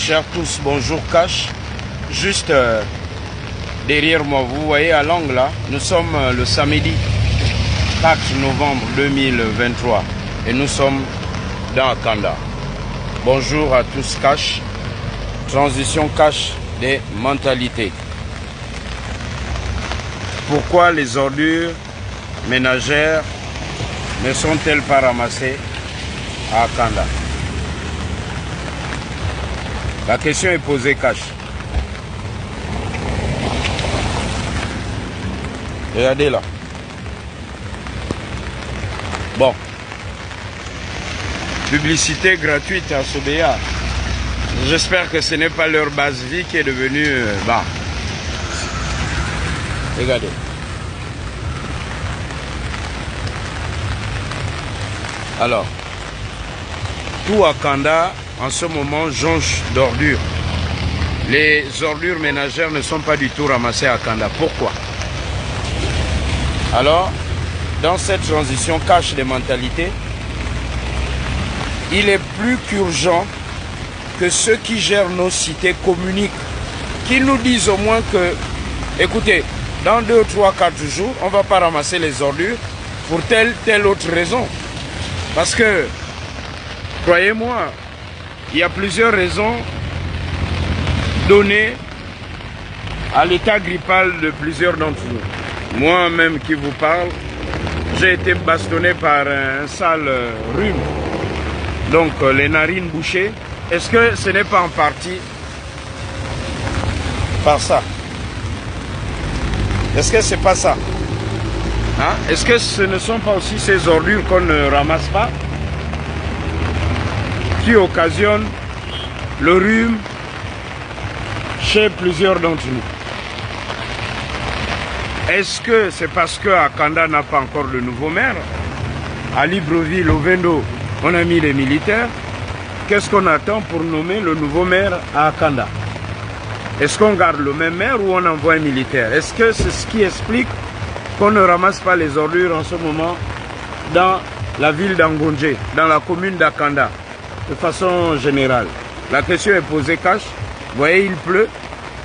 Chers tous, bonjour Cash. Juste derrière moi, vous voyez à l'angle là, nous sommes le samedi 4 novembre 2023 et nous sommes dans Akanda. Bonjour à tous Cash. Transition Cash des mentalités. Pourquoi les ordures ménagères ne sont-elles pas ramassées à Akanda? La question est posée Cash. Regardez là. Bon. Publicité gratuite à Sobéa. J'espère que ce n'est pas leur base vie qui est devenue bas. Regardez. Alors, tout Akanda en ce moment jonche d'ordures. Les ordures ménagères ne sont pas du tout ramassées à Akanda. Pourquoi? Alors, dans cette transition cash des mentalités, il est plus qu'urgent que ceux qui gèrent nos cités communiquent, qui nous disent au moins que, écoutez, dans 2, 3, 4 jours, on ne va pas ramasser les ordures pour telle autre raison. Parce que, croyez-moi, il y a plusieurs raisons données à l'état grippal de plusieurs d'entre nous. Moi-même qui vous parle, j'ai été bastonné par un sale rhume. Donc les narines bouchées. Est-ce que ce n'est pas en partie par ça? Est-ce que c'est pas ça? Hein? Est-ce que ce ne sont pas aussi ces ordures qu'on ne ramasse pas qui occasionnent le rhume chez plusieurs d'entre nous? Est-ce que c'est parce que Akanda n'a pas encore de nouveau maire? À Libreville, au Vendo, on a mis les militaires. Qu'est-ce qu'on attend pour nommer le nouveau maire à Akanda? Est-ce qu'on garde le même maire ou on envoie un militaire? Est-ce que c'est ce qui explique qu'on ne ramasse pas les ordures en ce moment dans la ville d'Angonje, dans la commune d'Akanda, de façon générale? La question est posée Cash. Vous voyez, il pleut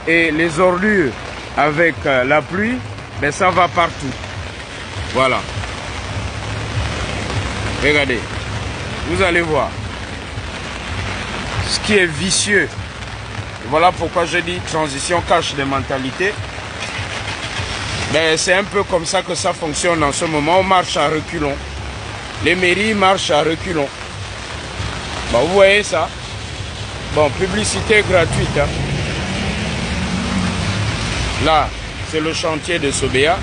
et les ordures avec la pluie, ben ça va partout. Voilà. Regardez. Vous allez voir. Ce qui est vicieux. Voilà pourquoi je dis transition cash des mentalités. Ben, c'est un peu comme ça que ça fonctionne en ce moment. On marche à reculons. Les mairies marchent à reculons. Bon, vous voyez ça? Bon, publicité gratuite. Hein. Là, c'est le chantier de Sobéa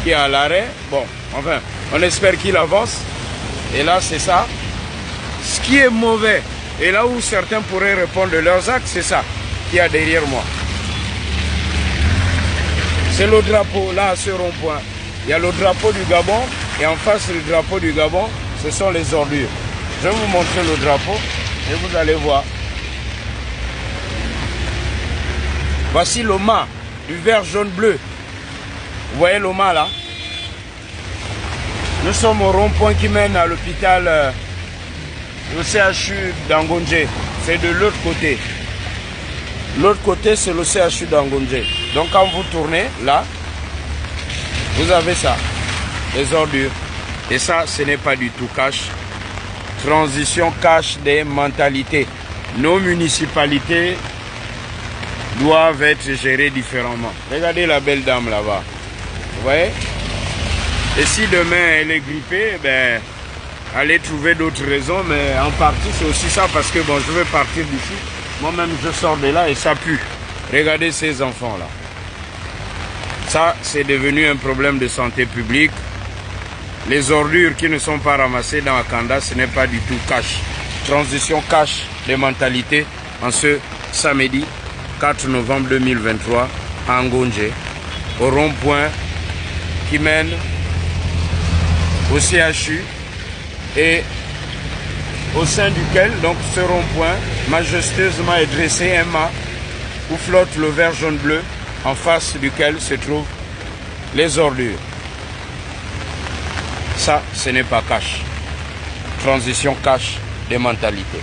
qui est à l'arrêt. Bon, enfin, on espère qu'il avance. Et là, c'est ça. Ce qui est mauvais, et là où certains pourraient répondre de leurs actes, c'est ça qu'il y a derrière moi. C'est le drapeau, là, à ce rond-point. Il y a le drapeau du Gabon, et en face du drapeau du Gabon, ce sont les ordures. Je vais vous montrer le drapeau, et vous allez voir. Voici le mât du vert, jaune, bleu. Vous voyez le mât là? Nous sommes au rond-point qui mène à l'hôpital, le CHU d'Angonje. C'est de l'autre côté. L'autre côté, c'est le CHU d'Angonje. Donc quand vous tournez, là, vous avez ça, les ordures. Et ça, ce n'est pas du tout cash. Transition cash des mentalités. Nos municipalités doivent être gérées différemment. Regardez la belle dame là-bas. Vous voyez? Et si demain elle est grippée, ben, allez trouver d'autres raisons, mais en partie c'est aussi ça parce que bon, je veux partir d'ici. Moi-même je sors de là et ça pue. Regardez ces enfants-là. Ça, c'est devenu un problème de santé publique. Les ordures qui ne sont pas ramassées dans Akanda, ce n'est pas du tout cash. Transition cash des mentalités en ce samedi 4 novembre 2023 à Angonje, au rond-point qui mène au CHU et au sein duquel, donc ce rond-point, majestueusement est dressé un mât où flotte le vert jaune bleu, en face duquel se trouvent les ordures. Ça, ce n'est pas cash. Transition cash des mentalités.